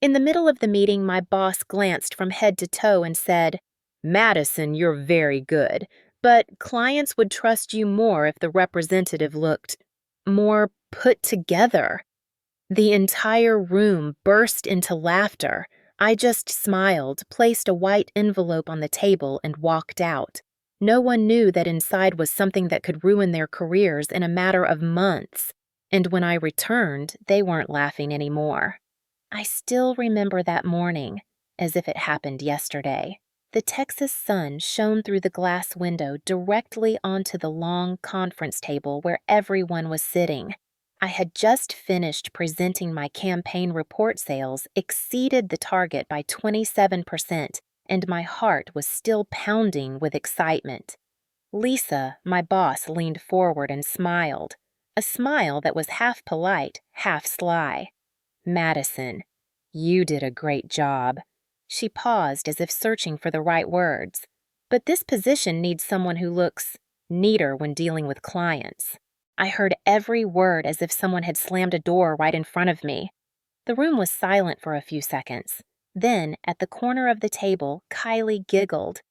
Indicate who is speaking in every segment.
Speaker 1: In the middle of the meeting, my boss glanced from head to toe and said, "Madison, you're very good, but clients would trust you more if the representative looked more put together." The entire room burst into laughter. I just smiled, placed a white envelope on the table, and walked out. No one knew that inside was something that could ruin their careers in a matter of months. And when I returned, they weren't laughing anymore. I still remember that morning, as if it happened yesterday. The Texas sun shone through the glass window directly onto the long conference table where everyone was sitting. I had just finished presenting my campaign report. Sales exceeded the target by 27%, and my heart was still pounding with excitement. Lisa, my boss, leaned forward and smiled, a smile that was half polite, half sly. "Madison, you did a great job." She paused as if searching for the right words. "But this position needs someone who looks neater when dealing with clients." I heard every word as if someone had slammed a door right in front of me. The room was silent for a few seconds. Then, at the corner of the table, Kylie giggled.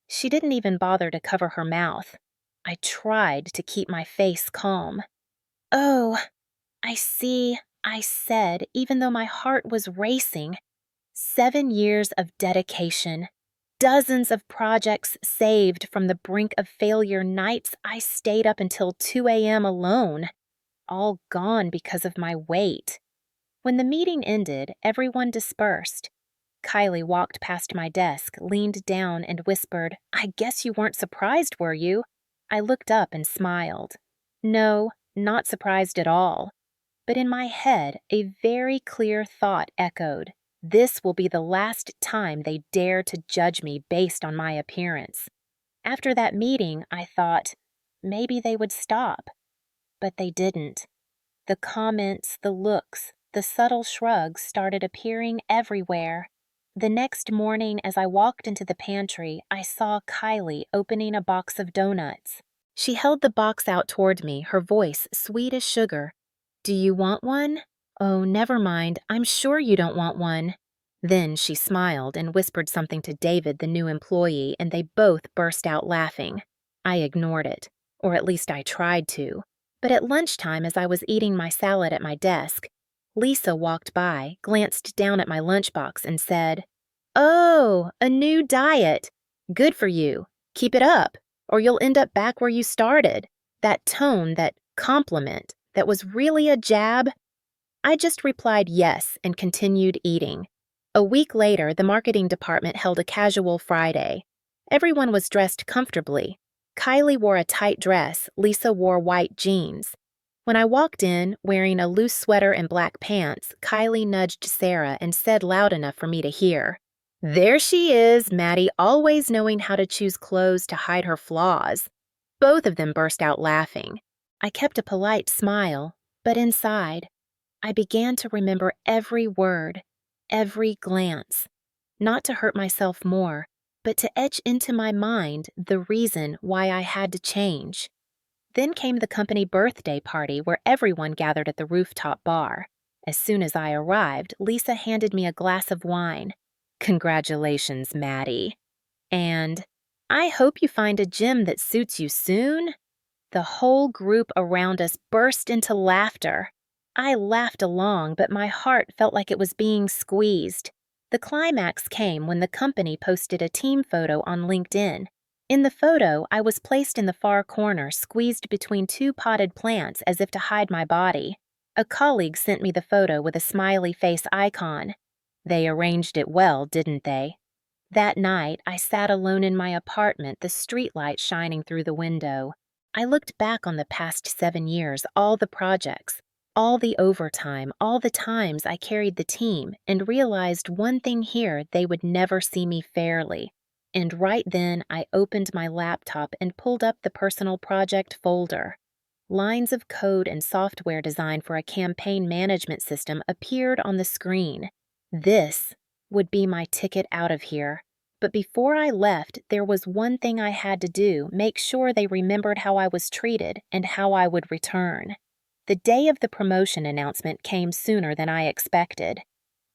Speaker 1: She didn't even bother to cover her mouth. I tried to keep my face calm. "Oh, I see," I said, even though my heart was racing. 7 years of dedication. Dozens of projects saved from the brink of failure, nights I stayed up until 2 a.m. alone. All gone because of my weight. When the meeting ended, everyone dispersed. Kylie walked past my desk, leaned down, and whispered, "I guess you weren't surprised, were you?" I looked up and smiled. No, not surprised at all. But in my head, a very clear thought echoed. This will be the last time they dare to judge me based on my appearance. After that meeting, I thought, maybe they would stop. But they didn't. The comments, the looks, the subtle shrugs started appearing everywhere. The next morning, as I walked into the pantry, I saw Kylie opening a box of donuts. She held the box out toward me, her voice sweet as sugar. "Do you want one?" "Oh, never mind. I'm sure you don't want one." Then she smiled and whispered something to David, the new employee, and they both burst out laughing. I ignored it, or at least I tried to. But at lunchtime, as I was eating my salad at my desk, Lisa walked by, glanced down at my lunchbox, and said, "Oh, a new diet. Good for you. Keep it up, or you'll end up back where you started." That tone, that compliment, that was really a jab. I just replied yes and continued eating. A week later, the marketing department held a casual Friday. Everyone was dressed comfortably. Kylie wore a tight dress, Lisa wore white jeans. When I walked in, wearing a loose sweater and black pants, Kylie nudged Sarah and said loud enough for me to hear, "There she is, Maddie, always knowing how to choose clothes to hide her flaws." Both of them burst out laughing. I kept a polite smile, but inside, I began to remember every word, every glance. Not to hurt myself more, but to etch into my mind the reason why I had to change. Then came the company birthday party where everyone gathered at the rooftop bar. As soon as I arrived, Lisa handed me a glass of wine. "Congratulations, Maddie." And, "I hope you find a gym that suits you soon." The whole group around us burst into laughter. I laughed along, but my heart felt like it was being squeezed. The climax came when the company posted a team photo on LinkedIn. In the photo, I was placed in the far corner, squeezed between two potted plants as if to hide my body. A colleague sent me the photo with a smiley face icon. They arranged it well, didn't they? That night, I sat alone in my apartment, the streetlight shining through the window. I looked back on the past 7 years, all the projects, all the overtime, all the times I carried the team, and realized one thing here: they would never see me fairly. And right then, I opened my laptop and pulled up the personal project folder. Lines of code and software design for a campaign management system appeared on the screen. This would be my ticket out of here. But before I left, there was one thing I had to do: make sure they remembered how I was treated and how I would return. The day of the promotion announcement came sooner than I expected.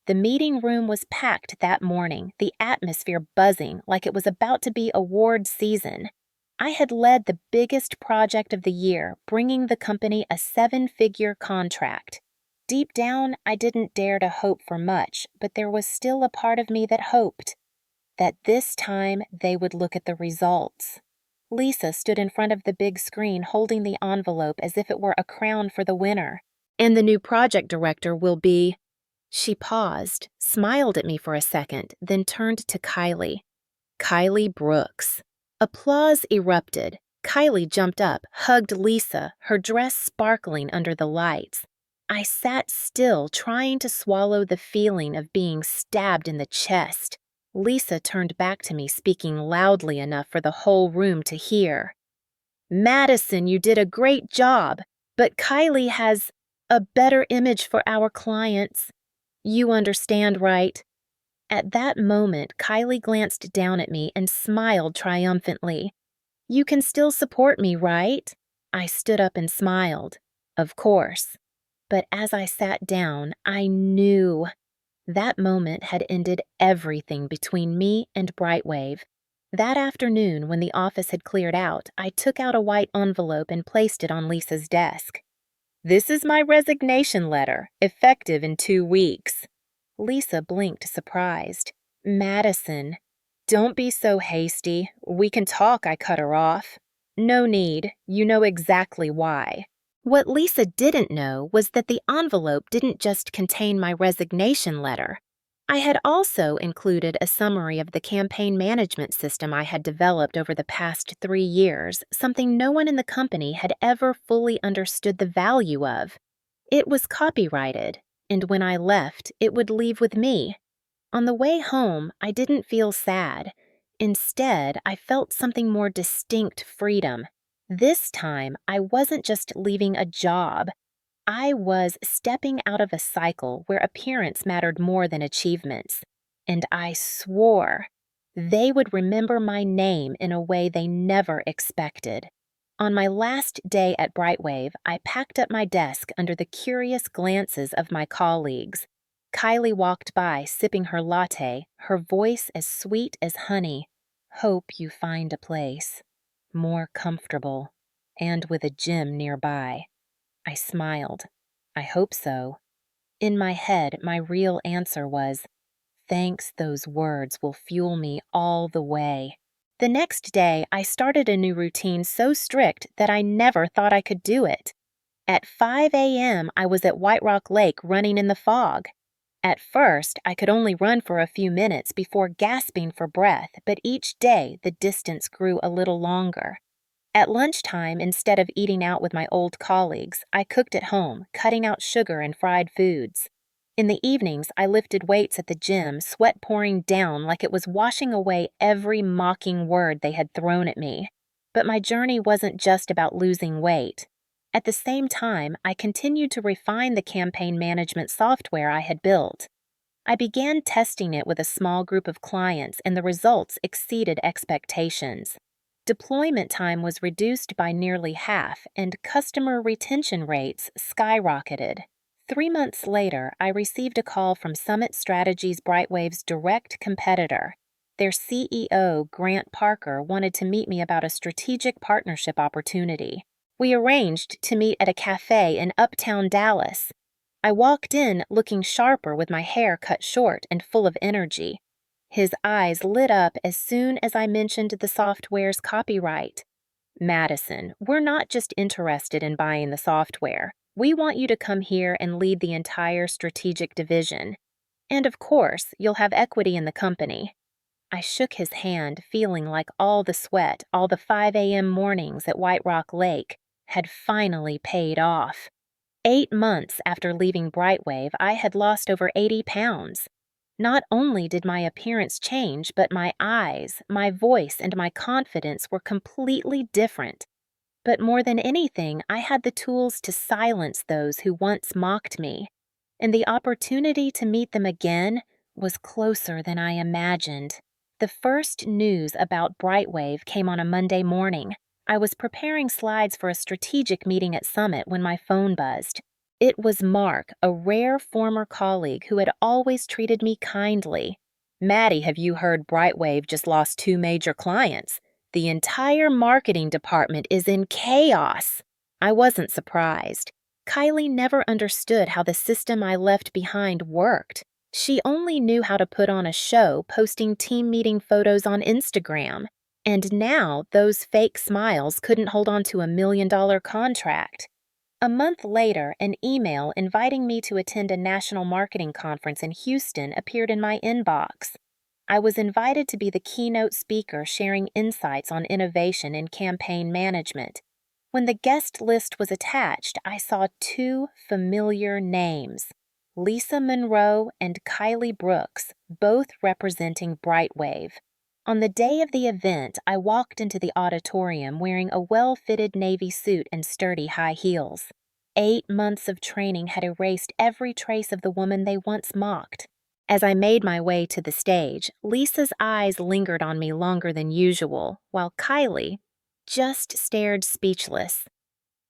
Speaker 1: The meeting room was packed that morning, the atmosphere buzzing like it was about to be award season. I had led the biggest project of the year, bringing the company a 7-figure contract. Deep down, I didn't dare to hope for much, but there was still a part of me that hoped that this time they would look at the results. Lisa stood in front of the big screen holding the envelope as if it were a crown for the winner. And the new project director will be... She paused, smiled at me for a second, then turned to Kylie. Kylie Brooks. Applause erupted. Kylie jumped up, hugged Lisa, her dress sparkling under the lights. I sat still, trying to swallow the feeling of being stabbed in the chest. Lisa turned back to me, speaking loudly enough for the whole room to hear. Madison, you did a great job, but Kylie has a better image for our clients. You understand, right? At that moment, Kylie glanced down at me and smiled triumphantly. You can still support me, right? I stood up and smiled. Of course. But as I sat down, I knew. That moment had ended everything between me and Brightwave. That afternoon, when the office had cleared out, I took out a white envelope and placed it on Lisa's desk. This is my resignation letter, effective in 2 weeks. Lisa blinked, surprised. Madison, don't be so hasty. We can talk, I cut her off. No need. You know exactly why. What Lisa didn't know was that the envelope didn't just contain my resignation letter. I had also included a summary of the campaign management system I had developed over the past 3 years, something no one in the company had ever fully understood the value of. It was copyrighted, and when I left, it would leave with me. On the way home, I didn't feel sad. Instead, I felt something more distinct freedom. This time, I wasn't just leaving a job. I was stepping out of a cycle where appearance mattered more than achievements. And I swore they would remember my name in a way they never expected. On my last day at Brightwave, I packed up my desk under the curious glances of my colleagues. Kylie walked by, sipping her latte, her voice as sweet as honey. Hope you find a place. More comfortable, and with a gym nearby. I smiled. I hope so. In my head, my real answer was, thanks, those words will fuel me all the way. The next day, I started a new routine so strict that I never thought I could do it. At 5 a.m., I was at White Rock Lake running in the fog. At first, I could only run for a few minutes before gasping for breath, but each day the distance grew a little longer. At lunchtime, instead of eating out with my old colleagues, I cooked at home, cutting out sugar and fried foods. In the evenings, I lifted weights at the gym, sweat pouring down like it was washing away every mocking word they had thrown at me. But my journey wasn't just about losing weight. At the same time, I continued to refine the campaign management software I had built. I began testing it with a small group of clients, and the results exceeded expectations. Deployment time was reduced by nearly half, and customer retention rates skyrocketed. 3 months later, I received a call from Summit Strategies Brightwave's direct competitor. Their CEO, Grant Parker, wanted to meet me about a strategic partnership opportunity. We arranged to meet at a cafe in uptown Dallas. I walked in looking sharper with my hair cut short and full of energy. His eyes lit up as soon as I mentioned the software's copyright. Madison, we're not just interested in buying the software. We want you to come here and lead the entire strategic division. And of course, you'll have equity in the company. I shook his hand, feeling like all the sweat, all the 5 a.m. mornings at White Rock Lake had finally paid off. 8 months after leaving Brightwave, I had lost over 80 pounds. Not only did my appearance change, but my eyes, my voice, and my confidence were completely different. But more than anything, I had the tools to silence those who once mocked me. And the opportunity to meet them again was closer than I imagined. The first news about Brightwave came on a Monday morning. I was preparing slides for a strategic meeting at Summit when my phone buzzed. It was Mark, a rare former colleague who had always treated me kindly. Maddie, have you heard Brightwave just lost two major clients? The entire marketing department is in chaos. I wasn't surprised. Kylie never understood how the system I left behind worked. She only knew how to put on a show posting team meeting photos on Instagram. And now those fake smiles couldn't hold on to $1 million contract. A month later, an email inviting me to attend a national marketing conference in Houston appeared in my inbox. I was invited to be the keynote speaker sharing insights on innovation in campaign management. When the guest list was attached, I saw two familiar names, Lisa Monroe and Kylie Brooks, both representing Brightwave. On the day of the event, I walked into the auditorium wearing a well-fitted navy suit and sturdy high heels. 8 months of training had erased every trace of the woman they once mocked. As I made my way to the stage, Lisa's eyes lingered on me longer than usual, while Kylie just stared speechless.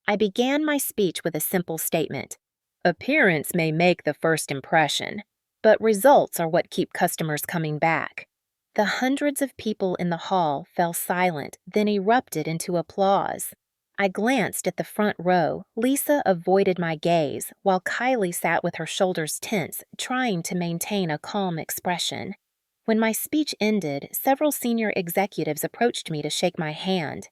Speaker 1: I began my speech with a simple statement. Appearance may make the first impression, but results are what keep customers coming back. The hundreds of people in the hall fell silent, then erupted into applause. I glanced at the front row. Lisa avoided my gaze, while Kylie sat with her shoulders tense, trying to maintain a calm expression. When my speech ended, several senior executives approached me to shake my hand.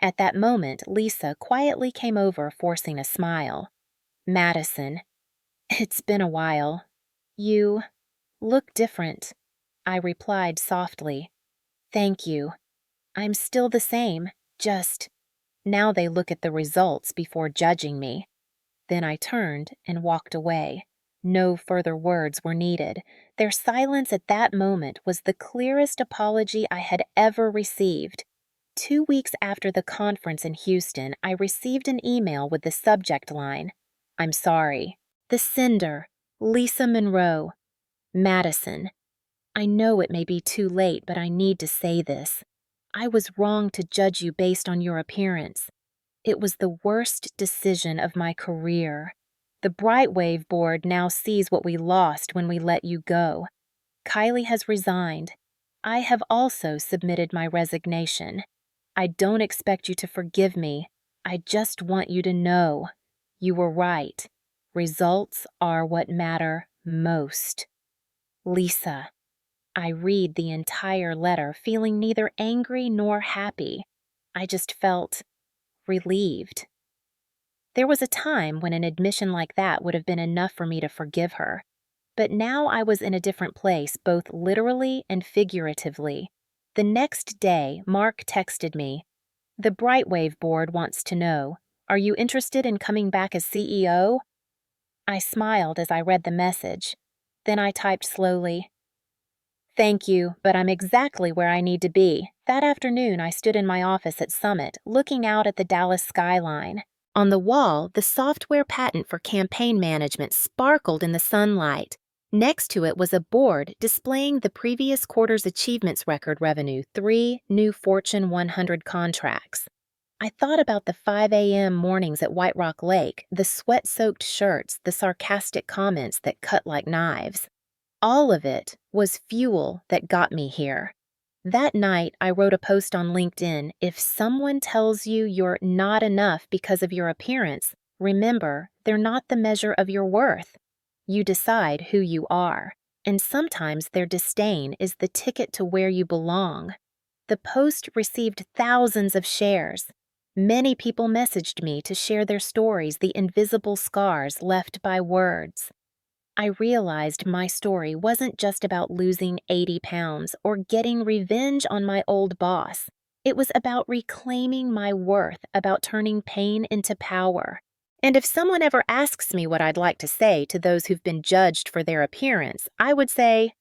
Speaker 1: At that moment, Lisa quietly came over, forcing a smile. Madison, it's been a while. You look different. I replied softly. Thank you. I'm still the same, just now they look at the results before judging me. Then I turned and walked away. No further words were needed. Their silence at that moment was the clearest apology I had ever received. 2 weeks after the conference in Houston, I received an email with the subject line, I'm sorry. The sender, Lisa Monroe. Madison. I know it may be too late, but I need to say this. I was wrong to judge you based on your appearance. It was the worst decision of my career. The Brightwave board now sees what we lost when we let you go. Kylie has resigned. I have also submitted my resignation. I don't expect you to forgive me. I just want you to know. You were right. Results are what matter most. Lisa. I read the entire letter, feeling neither angry nor happy. I just felt relieved. There was a time when an admission like that would have been enough for me to forgive her. But now I was in a different place, both literally and figuratively. The next day, Mark texted me, The Brightwave board wants to know, are you interested in coming back as CEO? I smiled as I read the message. Then I typed slowly, Thank you, but I'm exactly where I need to be. That afternoon, I stood in my office at Summit, looking out at the Dallas skyline. On the wall, the software patent for campaign management sparkled in the sunlight. Next to it was a board displaying the previous quarter's achievements record revenue, 3 new Fortune 100 contracts. I thought about the 5 a.m. mornings at White Rock Lake, the sweat-soaked shirts, the sarcastic comments that cut like knives. All of it was fuel that got me here. That night, I wrote a post on LinkedIn, if someone tells you you're not enough because of your appearance, remember, they're not the measure of your worth. You decide who you are, and sometimes their disdain is the ticket to where you belong. The post received thousands of shares. Many people messaged me to share their stories, the invisible scars left by words. I realized my story wasn't just about losing 80 pounds or getting revenge on my old boss. It was about reclaiming my worth, about turning pain into power. And if someone ever asks me what I'd like to say to those who've been judged for their appearance, I would say,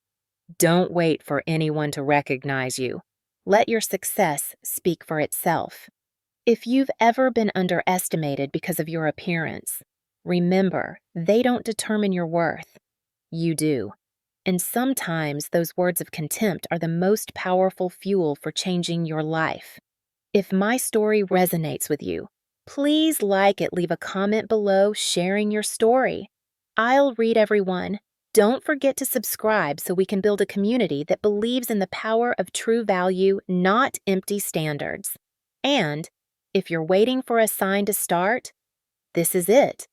Speaker 1: don't wait for anyone to recognize you. Let your success speak for itself. If you've ever been underestimated because of your appearance, remember, they don't determine your worth. You do. And sometimes those words of contempt are the most powerful fuel for changing your life. If my story resonates with you, Please like it, leave a comment below sharing your story. I'll read everyone. Don't forget to subscribe so we can build a community that believes in the power of true value, not empty standards. And if you're waiting for a sign to start, this is it.